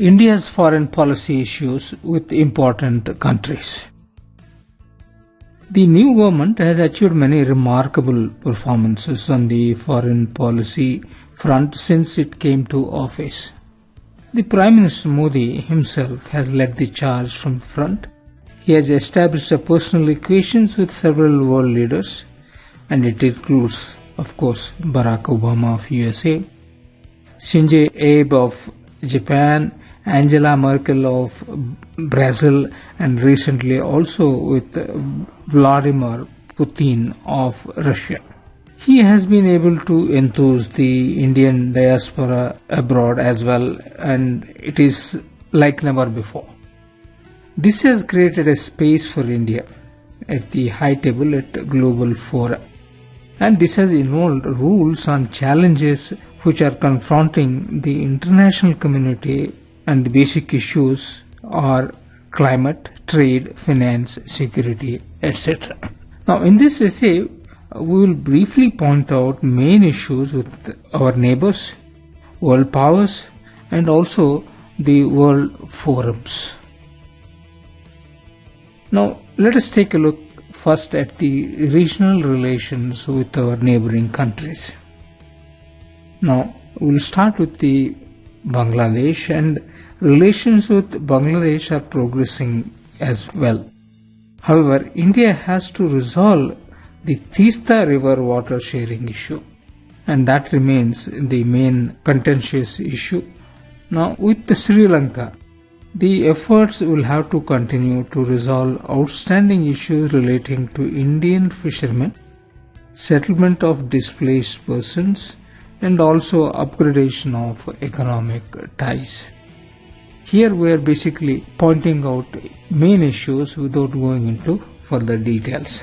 India's foreign policy issues with important countries. The new government has achieved many remarkable performances on the foreign policy front since it came to office. The Prime Minister Modi himself has led the charge from the front. He has established a personal equations with several world leaders, and it includes, of course, Barack Obama of USA, Shinzo Abe of Japan, Angela Merkel of Brazil, and recently also with Vladimir Putin of Russia. He has been able to enthuse the Indian diaspora abroad as well, and it is like never before. This has created a space for India at the high table at global fora, and this has involved rules on challenges which are confronting the international community, and the basic issues are climate, trade, finance, security, etc. Now, in this essay, we will briefly point out main issues with our neighbors, world powers, and also the world forums. Now, let us take a look first at the regional relations with our neighboring countries. Now, we will start with the Bangladesh, and relations with Bangladesh are progressing as well. However, India has to resolve the Teesta River water sharing issue, and that remains the main contentious issue. Now, with Sri Lanka, the efforts will have to continue to resolve outstanding issues relating to Indian fishermen, settlement of displaced persons, and also upgradation of economic ties. Here we are basically pointing out main issues without going into further details.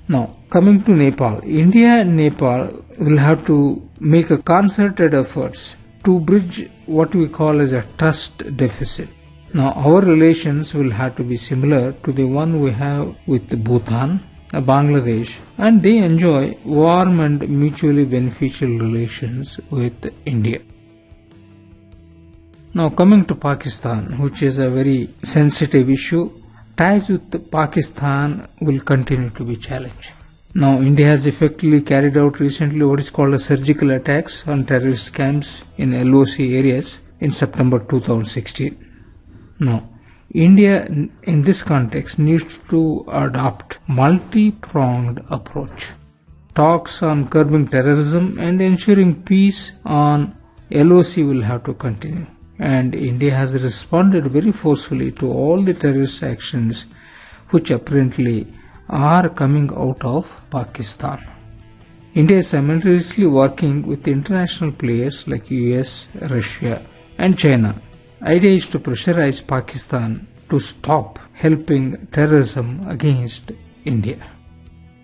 Now, coming to Nepal, India and Nepal will have to make a concerted efforts to bridge what we call as a trust deficit. Now, our relations will have to be similar to the one we have with Bhutan, Bangladesh, and they enjoy warm and mutually beneficial relations with India. Now, coming to Pakistan, which is a very sensitive issue, ties with Pakistan will continue to be challenged. Now, India has effectively carried out recently what is called a surgical attacks on terrorist camps in LOC areas in September 2016. Now, India in this context needs to adopt multi-pronged approach. Talks on curbing terrorism and ensuring peace on LOC will have to continue. And India has responded very forcefully to all the terrorist actions which apparently are coming out of Pakistan. India is simultaneously working with international players like US, Russia, and China. Idea is to pressurize Pakistan to stop helping terrorism against India.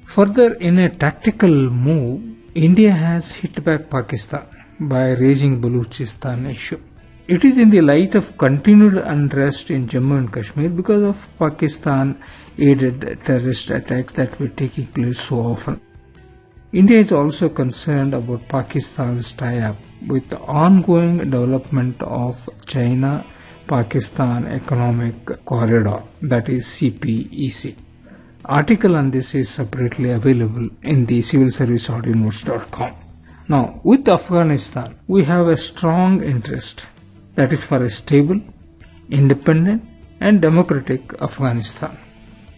Further, in a tactical move, India has hit back Pakistan by raising Balochistan issue. It is in the light of continued unrest in Jammu and Kashmir because of Pakistan-aided terrorist attacks that were taking place so often. India is also concerned about Pakistan's tie-up with the ongoing development of China-Pakistan Economic Corridor, that is CPEC. Article on this is separately available in the civilserviceaudience.com. Now, with Afghanistan, we have a strong interest, that is for a stable, independent and democratic Afghanistan.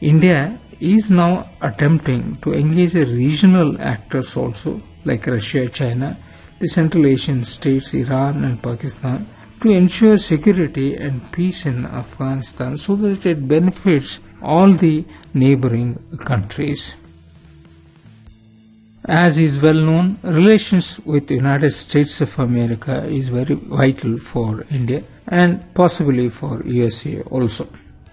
India is now attempting to engage regional actors also like Russia, China, the Central Asian states, Iran and Pakistan to ensure security and peace in Afghanistan so that it benefits all the neighboring countries. As is well known, relations with the United States of America is very vital for India and possibly for USA also.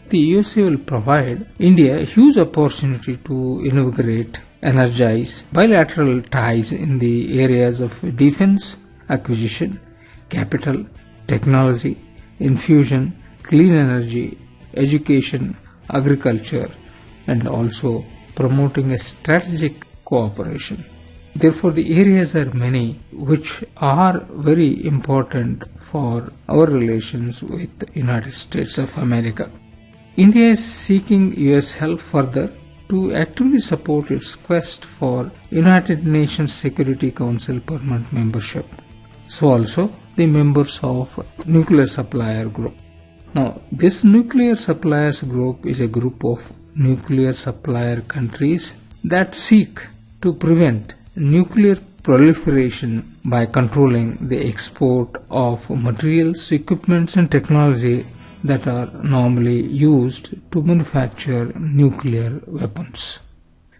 The USA will provide India a huge opportunity to inaugurate, energize bilateral ties in the areas of defense, acquisition, capital, technology, infusion, clean energy, education, agriculture, and also promoting a strategic cooperation. Therefore, the areas are many which are very important for our relations with the United States of America. India is seeking US help further to actively support its quest for United Nations Security Council permanent membership. So also the members of Nuclear Supplier Group. Now, this Nuclear Suppliers Group is a group of nuclear supplier countries that seek to prevent nuclear proliferation by controlling the export of materials, equipments and technology that are normally used to manufacture nuclear weapons.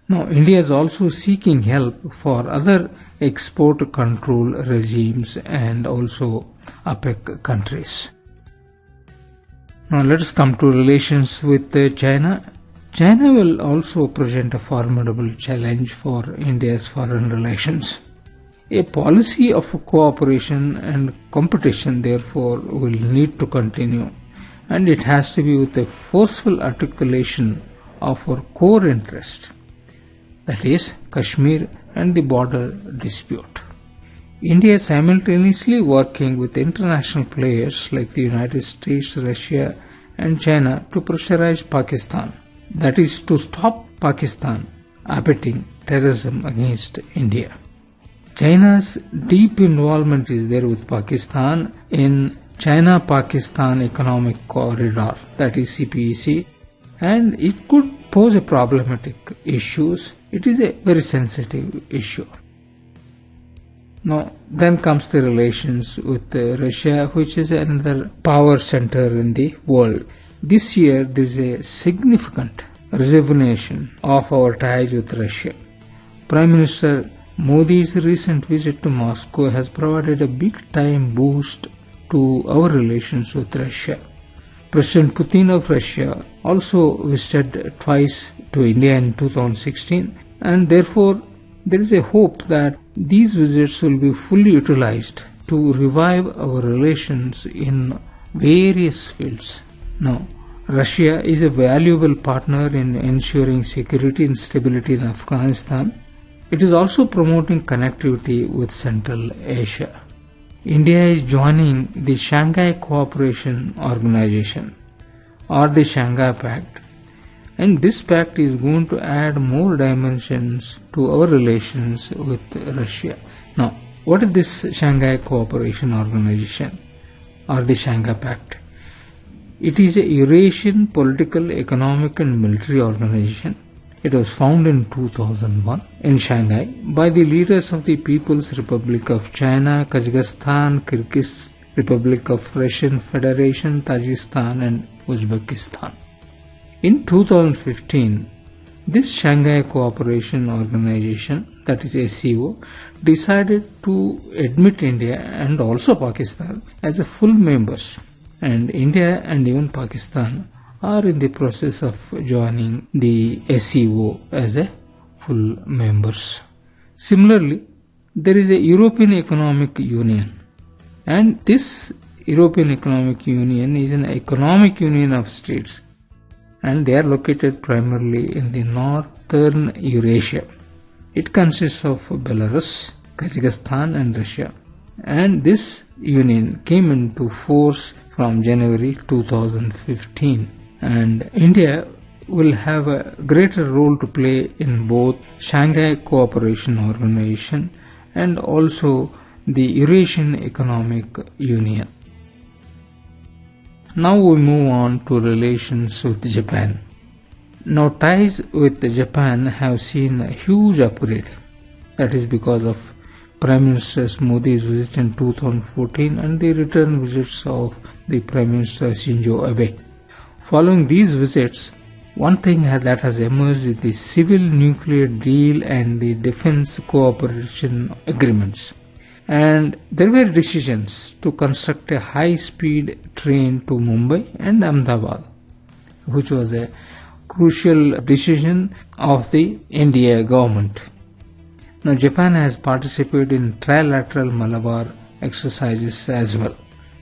Now, India is also seeking help for other export control regimes and also APEC countries. Now, let us come to relations with China. China will also present a formidable challenge for India's foreign relations. A policy of cooperation and competition, therefore, will need to continue, and it has to be with a forceful articulation of our core interest, that is, Kashmir and the border dispute. India is simultaneously working with international players like the United States, Russia and China to pressurize Pakistan, that is, to stop Pakistan abetting terrorism against India. China's deep involvement is there with Pakistan in China-Pakistan Economic Corridor, that is CPEC, and it could pose a problematic issues. It is a very sensitive issue. Now, then comes the relations with Russia, which is another power center in the world. This year, there is a significant rejuvenation of our ties with Russia. Prime Minister Modi's recent visit to Moscow has provided a big-time boost to our relations with Russia. President Putin of Russia also visited twice to India in 2016, and therefore there is a hope that these visits will be fully utilized to revive our relations in various fields. Now, Russia is a valuable partner in ensuring security and stability in Afghanistan. It is also promoting connectivity with Central Asia. India is joining the Shanghai Cooperation Organization, or the Shanghai Pact, and this pact is going to add more dimensions to our relations with Russia. Now, what is this Shanghai Cooperation Organization, or the Shanghai Pact? It is a Eurasian political, economic and military organization. It was founded in 2001 in Shanghai by the leaders of the People's Republic of China, Kazakhstan, Kyrgyz Republic of Russian Federation, Tajikistan and Uzbekistan. In 2015, this Shanghai Cooperation Organization, that is SCO, decided to admit India and also Pakistan as a full members, and India and even Pakistan are in the process of joining the SCO as a full members. Similarly, there is a European Economic Union, and this European Economic Union is an economic union of states, and they are located primarily in the northern Eurasia. It consists of Belarus, Kazakhstan and Russia, and this union came into force from January 2015. And India will have a greater role to play in both Shanghai Cooperation Organization and also the Eurasian Economic Union. Now we move on to relations with Japan. Now, ties with Japan have seen a huge upgrade. That is because of Prime Minister Modi's visit in 2014 and the return visits of the Prime Minister Shinzo Abe. Following these visits, one thing that has emerged is the civil nuclear deal and the defense cooperation agreements. And there were decisions to construct a high-speed train to Mumbai and Ahmedabad, which was a crucial decision of the India government. Now, Japan has participated in trilateral Malabar exercises as well.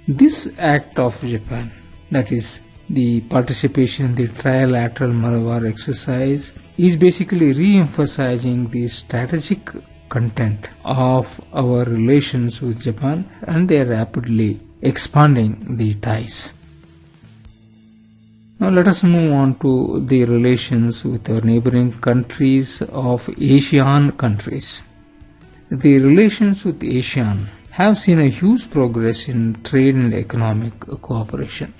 This act of Japan, that is, the participation in the trilateral Malabar exercise, is basically re-emphasizing the strategic content of our relations with Japan, and they are rapidly expanding the ties. Now let us move on to the relations with our neighboring countries of ASEAN countries. The relations with ASEAN have seen a huge progress in trade and economic cooperation.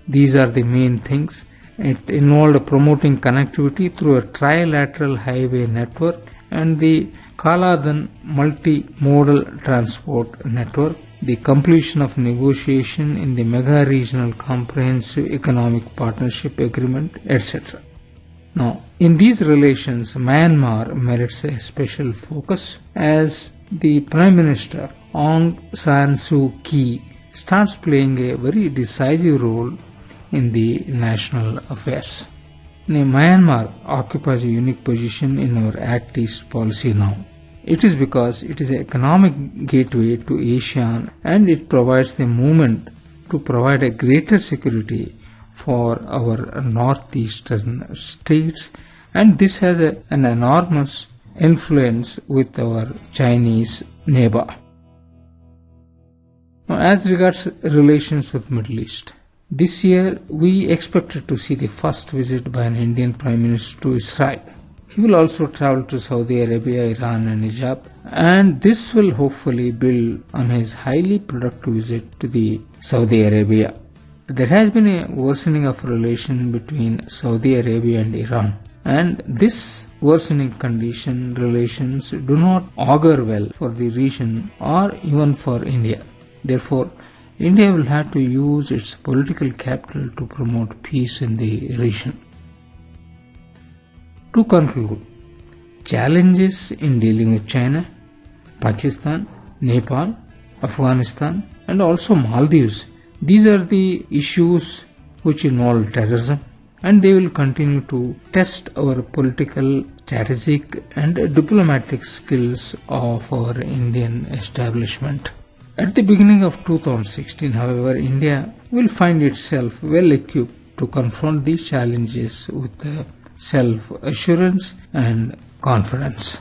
These are the main things. It involved promoting connectivity through a trilateral highway network and the Kaladan multimodal transport network, the completion of negotiation in the Mega Regional Comprehensive Economic Partnership Agreement, etc. Now, in these relations, Myanmar merits a special focus as the Prime Minister Aung San Suu Kyi starts playing a very decisive role in the national affairs. Myanmar occupies a unique position in our Act East policy now. It is because it is an economic gateway to ASEAN, and it provides the movement to provide a greater security for our northeastern states, and this has an enormous influence with our Chinese neighbor. Now, as regards relations with Middle East, this year we expected to see the first visit by an Indian Prime Minister to Israel. He will also travel to Saudi Arabia, Iran and Egypt, and this will hopefully build on his highly productive visit to the Saudi Arabia. There has been a worsening of relation between Saudi Arabia and Iran, and this worsening relations do not augur well for the region or even for India. Therefore, India will have to use its political capital to promote peace in the region. To conclude, challenges in dealing with China, Pakistan, Nepal, Afghanistan and also Maldives, these are the issues which involve terrorism, and they will continue to test our political, strategic and diplomatic skills of our Indian establishment. At the beginning of 2016, however, India will find itself well equipped to confront these challenges with self-assurance and confidence.